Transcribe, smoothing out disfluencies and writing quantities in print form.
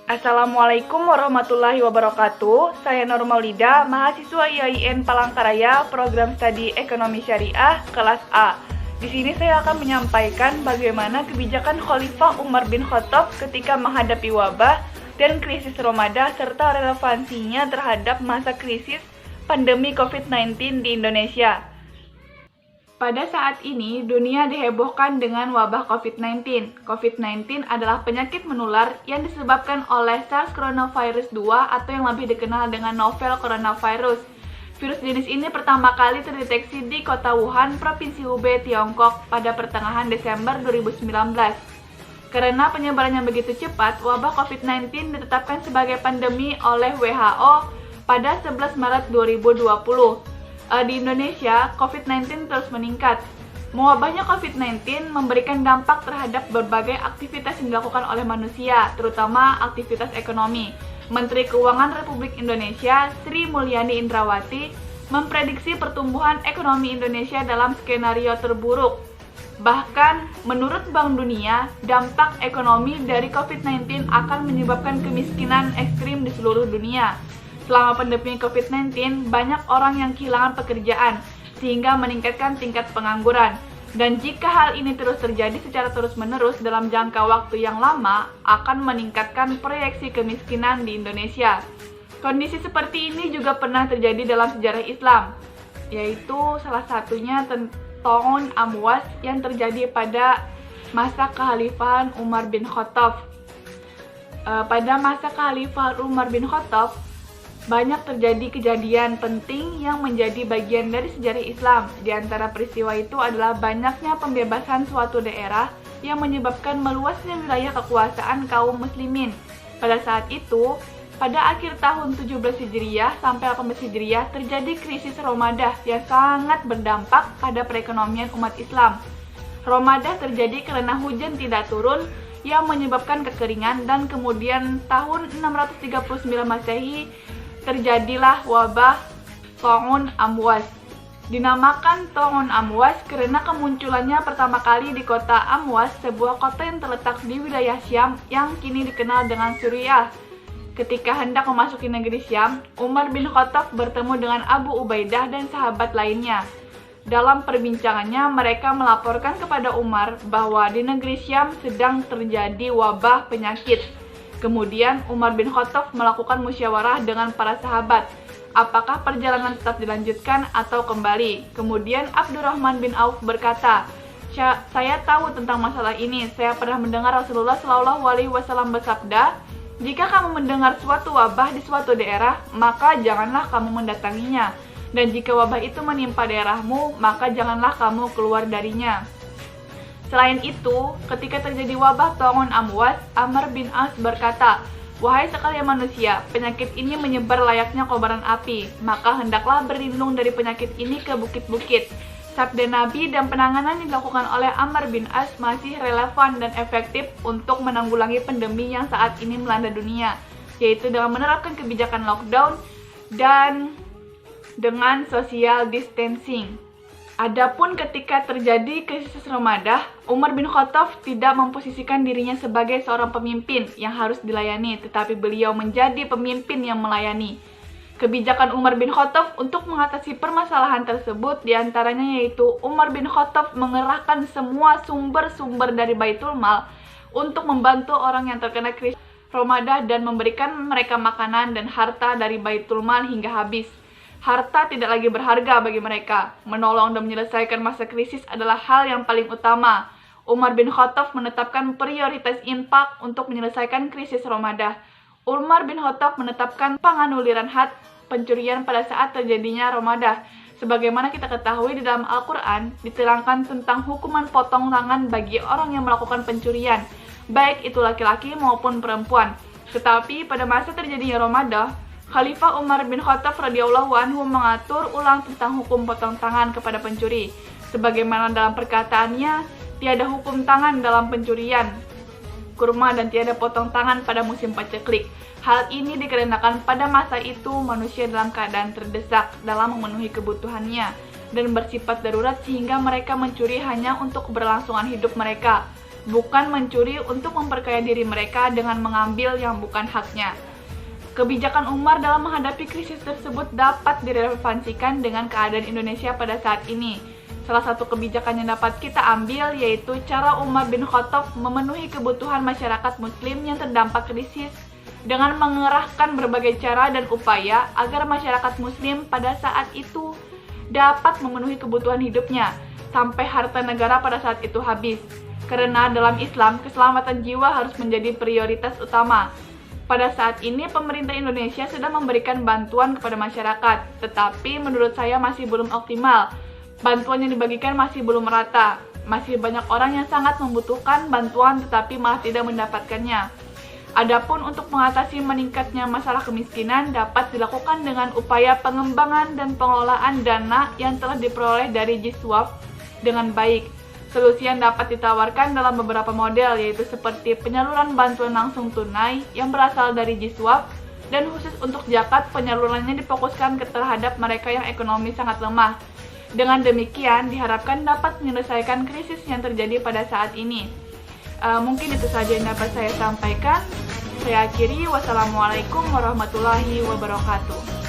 Assalamualaikum warahmatullahi wabarakatuh. Saya Nurmaulida, mahasiswa IAIN Palangkaraya, program studi Ekonomi Syariah, kelas A. Di sini saya akan menyampaikan bagaimana kebijakan Khalifah Umar bin Khattab ketika menghadapi wabah dan krisis Ramadan serta relevansinya terhadap masa krisis pandemi COVID-19 di Indonesia. Pada saat ini, dunia dihebohkan dengan wabah COVID-19. COVID-19 adalah penyakit menular yang disebabkan oleh SARS coronavirus 2 atau yang lebih dikenal dengan novel coronavirus. Virus jenis ini pertama kali terdeteksi di kota Wuhan, Provinsi Hubei, Tiongkok pada pertengahan Desember 2019. Karena penyebarannya begitu cepat, wabah COVID-19 ditetapkan sebagai pandemi oleh WHO pada 11 Maret 2020. Di Indonesia, COVID-19 terus meningkat. Mewabahnya COVID-19 memberikan dampak terhadap berbagai aktivitas yang dilakukan oleh manusia, terutama aktivitas ekonomi. Menteri Keuangan Republik Indonesia, Sri Mulyani Indrawati, memprediksi pertumbuhan ekonomi Indonesia dalam skenario terburuk. Bahkan, menurut Bank Dunia, dampak ekonomi dari COVID-19 akan menyebabkan kemiskinan ekstrim di seluruh dunia. Selama pandemi COVID-19, banyak orang yang kehilangan pekerjaan, sehingga meningkatkan tingkat pengangguran. Dan jika hal ini terus terjadi secara terus-menerus dalam jangka waktu yang lama, akan meningkatkan proyeksi kemiskinan di Indonesia. Kondisi seperti ini juga pernah terjadi dalam sejarah Islam, yaitu salah satunya Ta'un Amwas yang terjadi pada masa kekhalifahan Umar bin Khattab. Pada masa kekhalifahan Umar bin Khattab, banyak terjadi kejadian penting yang menjadi bagian dari sejarah Islam. Di antara peristiwa itu adalah banyaknya pembebasan suatu daerah yang menyebabkan meluasnya wilayah kekuasaan kaum muslimin. Pada saat itu, pada akhir tahun 17 Hijriah sampai 18 Hijriah terjadi krisis Ramadan yang sangat berdampak pada perekonomian umat Islam. Ramadan terjadi karena hujan tidak turun yang menyebabkan kekeringan, dan kemudian tahun 639 Masehi terjadilah wabah Ta'un Amwas. Dinamakan Ta'un Amwas karena kemunculannya pertama kali di kota Amwas, sebuah kota yang terletak di wilayah Syam yang kini dikenal dengan Suriah. Ketika hendak memasuki negeri Syam, Umar bin Khattab bertemu dengan Abu Ubaidah dan sahabat lainnya. Dalam perbincangannya, mereka melaporkan kepada Umar bahwa di negeri Syam sedang terjadi wabah penyakit. Kemudian Umar bin Khattab melakukan musyawarah dengan para sahabat, apakah perjalanan tetap dilanjutkan atau kembali. Kemudian Abdurrahman bin Auf berkata, "Saya tahu tentang masalah ini. Saya pernah mendengar Rasulullah SAW bersabda, jika kamu mendengar suatu wabah di suatu daerah, maka janganlah kamu mendatanginya. Dan jika wabah itu menimpa daerahmu, maka janganlah kamu keluar darinya." Selain itu, ketika terjadi wabah Ta'un Amwas, Amr bin As berkata, "Wahai sekalian manusia, penyakit ini menyebar layaknya kobaran api, maka hendaklah berlindung dari penyakit ini ke bukit-bukit." Sabda Nabi dan penanganan yang dilakukan oleh Amr bin As masih relevan dan efektif untuk menanggulangi pandemi yang saat ini melanda dunia, yaitu dengan menerapkan kebijakan lockdown dan dengan social distancing. Adapun ketika terjadi krisis Ramadan, Umar bin Khattab tidak memposisikan dirinya sebagai seorang pemimpin yang harus dilayani, tetapi beliau menjadi pemimpin yang melayani. Kebijakan Umar bin Khattab untuk mengatasi permasalahan tersebut diantaranya yaitu Umar bin Khattab mengerahkan semua sumber-sumber dari Baitul Mal untuk membantu orang yang terkena krisis Ramadan dan memberikan mereka makanan dan harta dari Baitul Mal hingga habis. Harta tidak lagi berharga bagi mereka. Menolong dan menyelesaikan masa krisis adalah hal yang paling utama. Umar bin Khattab menetapkan prioritas infak untuk menyelesaikan krisis Ramadan. Umar bin Khattab menetapkan penganuliran had pencurian pada saat terjadinya Ramadan. Sebagaimana kita ketahui di dalam Al-Quran, diterangkan tentang hukuman potong tangan bagi orang yang melakukan pencurian, baik itu laki-laki maupun perempuan. Tetapi pada masa terjadinya Ramadan, Khalifah Umar bin Khattab radhiyallahu anhu mengatur ulang tentang hukum potong tangan kepada pencuri. Sebagaimana dalam perkataannya, tiada hukum tangan dalam pencurian kurma dan tiada potong tangan pada musim paceklik. Hal ini dikarenakan pada masa itu manusia dalam keadaan terdesak dalam memenuhi kebutuhannya dan bersifat darurat sehingga mereka mencuri hanya untuk keberlangsungan hidup mereka. bukan mencuri untuk memperkaya diri mereka dengan mengambil yang bukan haknya. Kebijakan Umar dalam menghadapi krisis tersebut dapat direlevansikan dengan keadaan Indonesia pada saat ini. Salah satu kebijakan yang dapat kita ambil yaitu cara Umar bin Khattab memenuhi kebutuhan masyarakat Muslim yang terdampak krisis dengan mengerahkan berbagai cara dan upaya agar masyarakat Muslim pada saat itu dapat memenuhi kebutuhan hidupnya sampai harta negara pada saat itu habis. Karena dalam Islam, keselamatan jiwa harus menjadi prioritas utama. Pada saat ini, pemerintah Indonesia sedang memberikan bantuan kepada masyarakat, tetapi menurut saya masih belum optimal. Bantuan yang dibagikan masih belum merata. Masih banyak orang yang sangat membutuhkan bantuan tetapi malah tidak mendapatkannya. Adapun untuk mengatasi meningkatnya masalah kemiskinan dapat dilakukan dengan upaya pengembangan dan pengelolaan dana yang telah diperoleh dari Jiswaf dengan baik. Solusi yang dapat ditawarkan dalam beberapa model, yaitu seperti penyaluran bantuan langsung tunai yang berasal dari Jiswaf, dan khusus untuk zakat penyalurannya difokuskan terhadap mereka yang ekonomi sangat lemah. Dengan demikian, diharapkan dapat menyelesaikan krisis yang terjadi pada saat ini. Mungkin itu saja yang dapat saya sampaikan. Saya akhiri, wassalamualaikum warahmatullahi wabarakatuh.